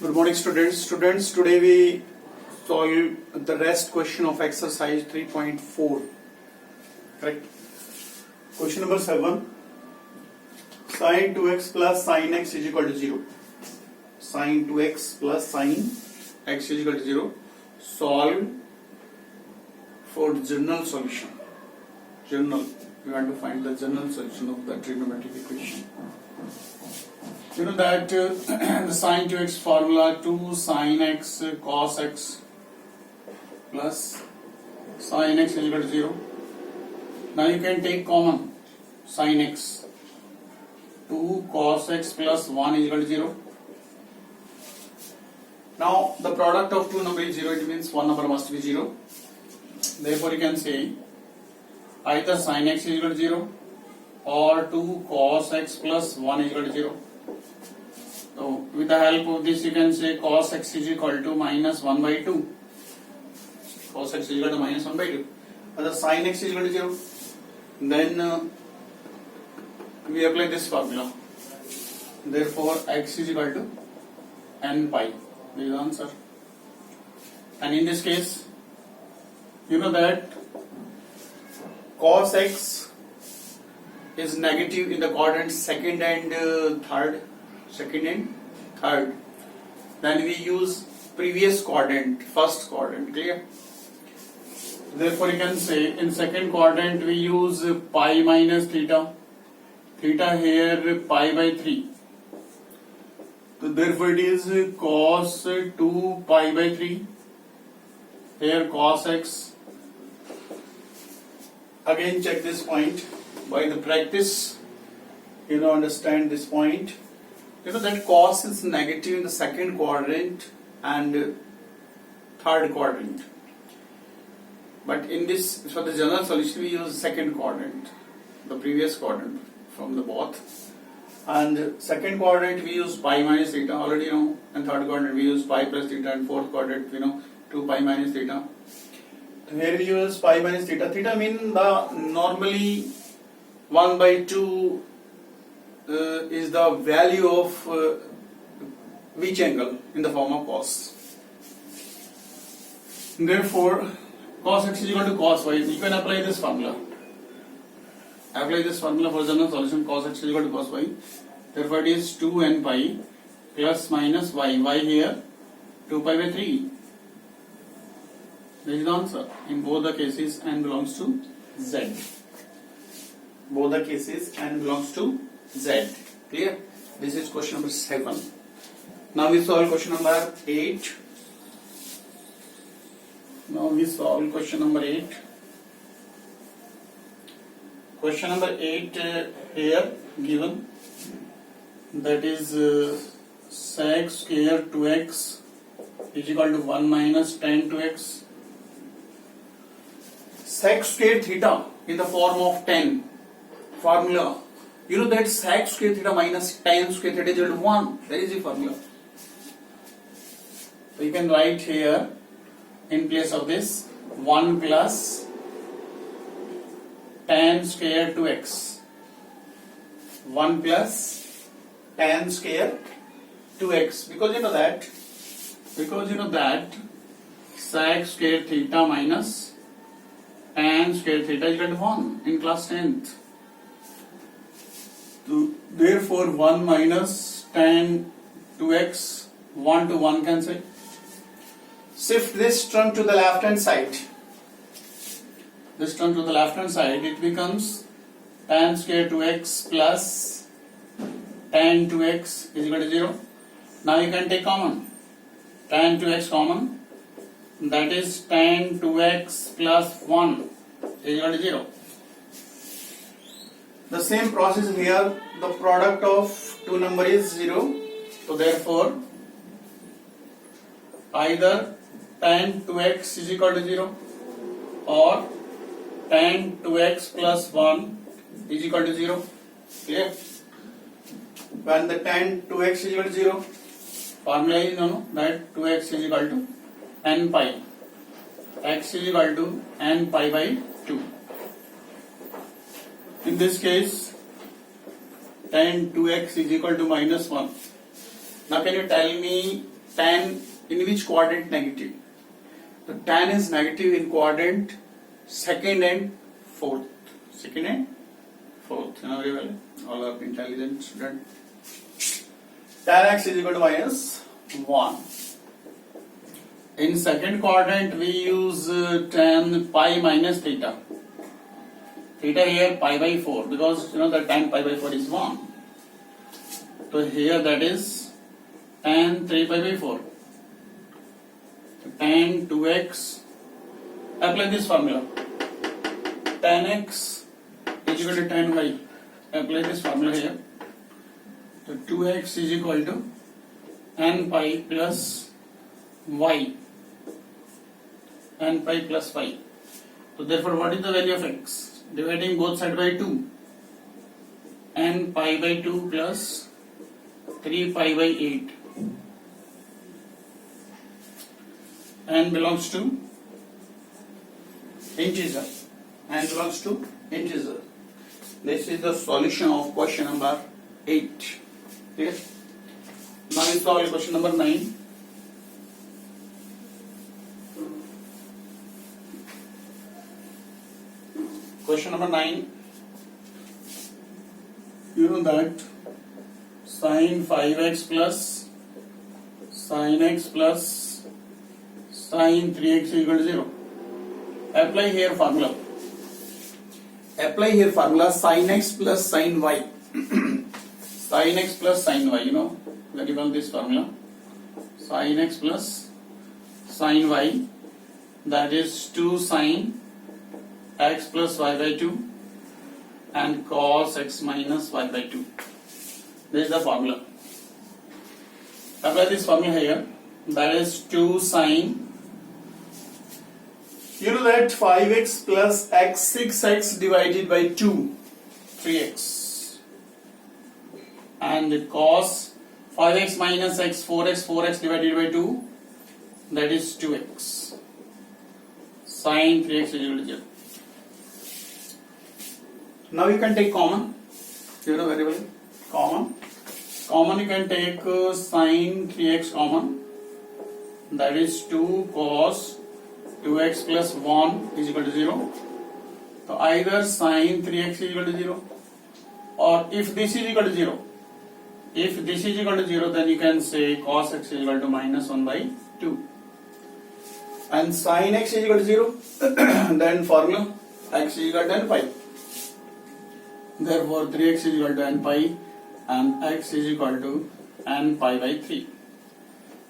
Good morning, students. Students, today we solve the rest question of exercise 3.4. Correct? Question number 7. Sin 2x plus sin x is equal to 0. Sin 2x plus sin x is equal to 0. Solve for general solution. General. We want to find the general solution of the trigonometric equation. You know that the sin 2x formula 2 sin x cos x plus sin x is equal to 0. Now you can take common sin x. 2 cos x plus 1 is equal to 0. Now the product of two numbers is 0, it means one number must be 0. Therefore you can say either sin x is equal to 0 or 2 cos x plus 1 is equal to 0. So with the help of this you can say cos x is equal to minus 1 by 2. Cos x is equal to minus 1 by 2. Whether sin x is equal to 0, then we apply this formula. Therefore x is equal to n pi. This is the answer. And in this case, you know that cos x is negative in the quadrant second and third. Then we use previous quadrant, first quadrant. Clear? Therefore you can say in second quadrant we use pi minus theta. Theta here pi by 3. So therefore it is cos 2 pi by 3. Here cos x. Again check this point. By the practice, understand this point. You know that cos is negative in the second quadrant and third quadrant. But in this, for the general solution, we use second quadrant, the previous quadrant from the both. And second quadrant we use pi minus theta, already know. And third quadrant we use pi plus theta, and fourth quadrant 2 pi minus theta. So here we use pi minus theta. Theta means the normally 1 by 2 is the value of which angle in the form of cos. Therefore, cos x is equal to cos y. You can apply this formula. Apply this formula for general solution. Cos x is equal to cos y. Therefore, it is 2n pi plus minus y. Y here 2 pi by 3. This is the answer. In both the cases, n belongs to z. Both the cases, n belongs to z. Clear? This is question number 7. Now we solve question number 8. Question number 8 here given, that is sec square 2x is equal to 1 minus tan 2x. Sec square theta in the form of tan formula. You know that sec square theta minus tan square theta is equal to 1. That is the formula. So you can write here in place of this 1 plus tan square 2x. 1 plus tan square 2x. Because you know that sec square theta minus tan square theta is equal to 1 in class 10th. So therefore 1 minus tan 2x, 1 to 1 cancel. Shift this term to the left hand side. This term to the left hand side, it becomes tan square 2x plus tan 2x is equal to 0. Now you can take common. Tan 2x common. That is tan 2x plus 1 is equal to 0. The same process here, the product of two number is 0. So therefore, either tan 2x is equal to 0 or tan 2x plus 1 is equal to 0. Clear? When the tan 2x is equal to 0, formula is that 2x is equal to n pi. X is equal to n pi by 2. In this case, tan 2x is equal to minus 1. Now can you tell me tan in which quadrant negative? The tan is negative in quadrant second and fourth. Second and fourth. You know very well. All of intelligent student. Tan x is equal to minus 1. In second quadrant we use tan pi minus theta. Theta here pi by 4 because you know the tan pi by 4 is 1. So here that is tan 3 pi by 4. Tan 2x. Apply this formula. Tan x is equal to tan y. Apply this formula here. So 2x is equal to n pi plus y. N pi plus y. So therefore what is the value of x? Dividing both sides by 2. N pi by 2 plus 3 pi by 8. N belongs to integer. N belongs to integer. This is the solution of question number 8. Clear? Now we solve question number 9. Question number 9. You know that sin 5x plus sin x plus sin 3x is equal to 0. Apply here formula. Apply here formula sin x plus sin y. Sin x plus sin y, you know very well this formula. Sin x plus sin y, that is 2 sin x plus y by 2 and cos x minus y by 2. This is the formula. Apply this formula here. That is 2 sin. You know that 5x plus x, 6x divided by 2, 3x. And cos 5x minus x, 4x divided by 2, that is 2x. Sin 3x is equal to 0. Now you can take common. You know very well. Common. Common you can take sin 3x common. That is 2 cos 2x plus 1 is equal to 0. So either sin 3x is equal to 0, or if this is equal to 0, if this is equal to 0, then you can say cos x is equal to minus 1 by 2. And sin x is equal to 0, then formula x is equal to n pi. Therefore 3x is equal to n pi and x is equal to n pi by 3.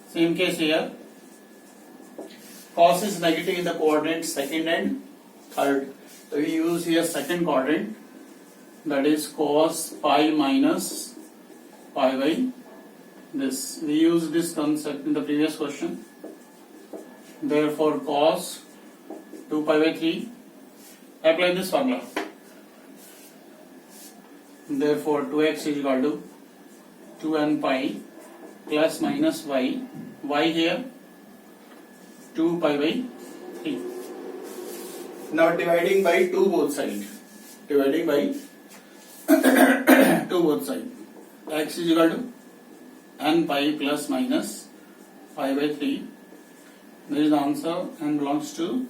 Same case here. Cos is negative in the quadrant second and third. So we use here second quadrant, that is cos pi minus pi by this. We use this concept in the previous question. Therefore cos 2 pi by 3. Apply this formula. Therefore 2x is equal to 2n pi plus minus y. Y here 2 pi by 3. Now dividing by 2 both sides. Dividing by 2 both sides. X is equal to n pi plus minus pi by 3. This is the answer and belongs to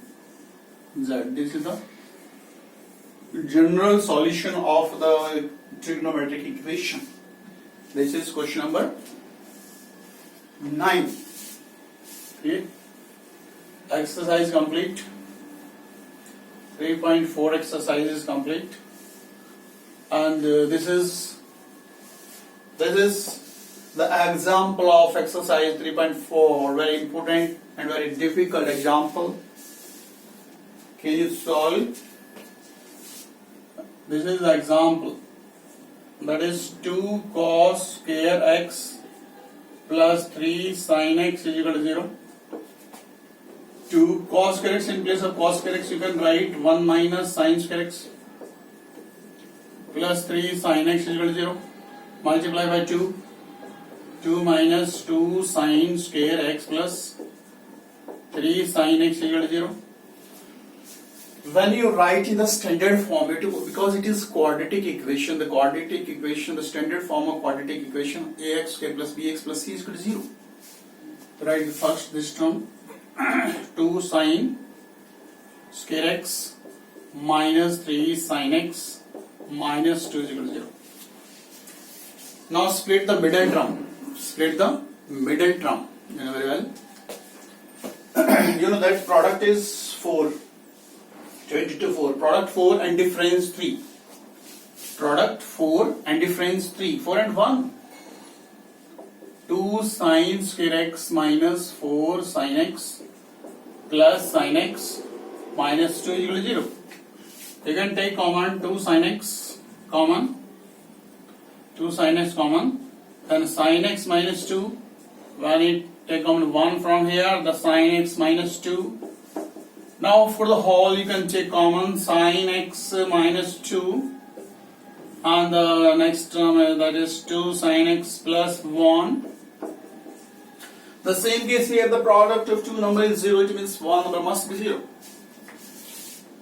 Z. This is the general solution of the trigonometric equation. This is question number 9. Okay. Exercise complete. 3.4 exercise is complete, and this is the example of exercise 3.4. Very important and very difficult example. Can you solve? This is the example. That is 2 cos square x plus 3 sin x is equal to 0. 2 cos square x, in place of cos square x you can write 1 minus sin square x plus 3 sin x is equal to 0. Multiply by 2. 2 minus 2 sin square x plus 3 sin x is equal to 0. When you write in the standard form, because it is quadratic equation, the standard form of quadratic equation, ax square plus bx plus c is equal to 0. Write first this term 2 sin square x minus 3 sin x minus 2 is equal to 0. Now split the middle term. Split the middle term. You know very well. You know that product is 4. 20 to 4. Product 4 and difference 3. Product 4 and difference 3. 4 and 1. 2 sin square x minus 4 sin x plus sin x minus 2 is equal to 0. You can take common 2 sin x common. 2 sin x common. Then sin x minus 2. When it take common 1 from here, the sin x minus 2. Now for the whole you can take common sin x minus 2. And the next term that is 2 sin x plus 1. The same case here, the product of two numbers is 0, it means one number must be 0.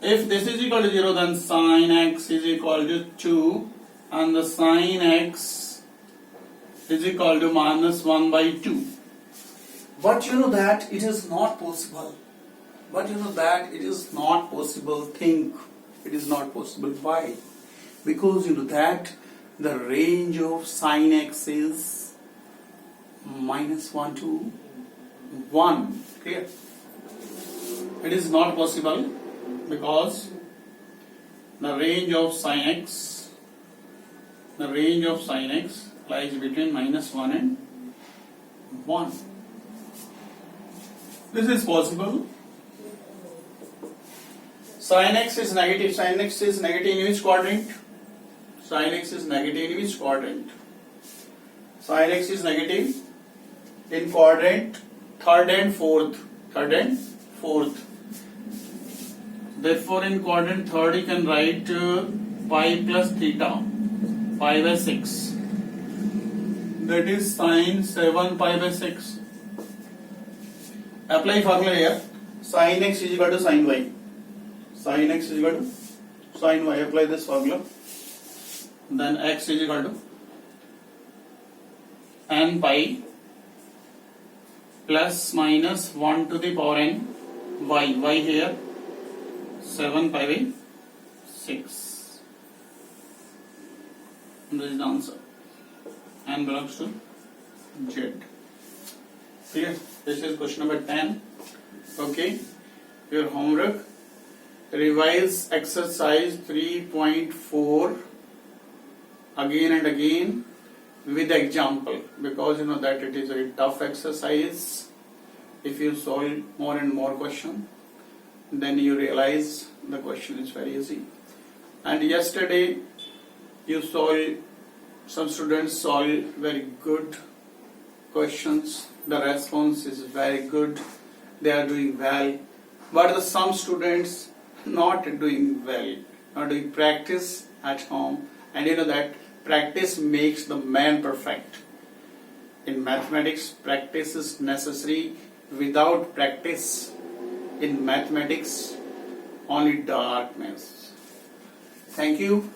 If this is equal to 0, then sin x is equal to 2 and the sin x is equal to minus 1 by 2. But you know that it is not possible. But you know that it is not possible. Think it is not possible. Why? Because you know that the range of sin x is minus 1 to 1. Clear? It is not possible because the range of sin x lies between minus 1 and 1. This is possible. Sin x is negative. Sin x is negative in which quadrant? Sin x is negative in which quadrant? Sin x is negative in quadrant third and fourth. Third and fourth. Therefore, in quadrant third, you can write pi plus theta, pi by 6. That is sin 7 pi by 6. Apply formula here. Sin x is equal to sin y. Sin x is equal to sin y. Apply this formula. Then x is equal to n pi plus minus 1 to the power n y. Y here 7 pi by 6. This is the answer. N belongs to Z. Clear? This is question number 10. Okay. Your homework. Revise exercise 3.4 again and again with example, because you know that it is a very tough exercise. If you solve more and more question, then you realize the question is very easy. And yesterday you solved, some students solved very good questions. The response is very good. They are doing well. But some students not doing well, not doing practice at home. And you know that practice makes the man perfect. In mathematics, practice is necessary. Without practice in mathematics, only darkness. Thank you.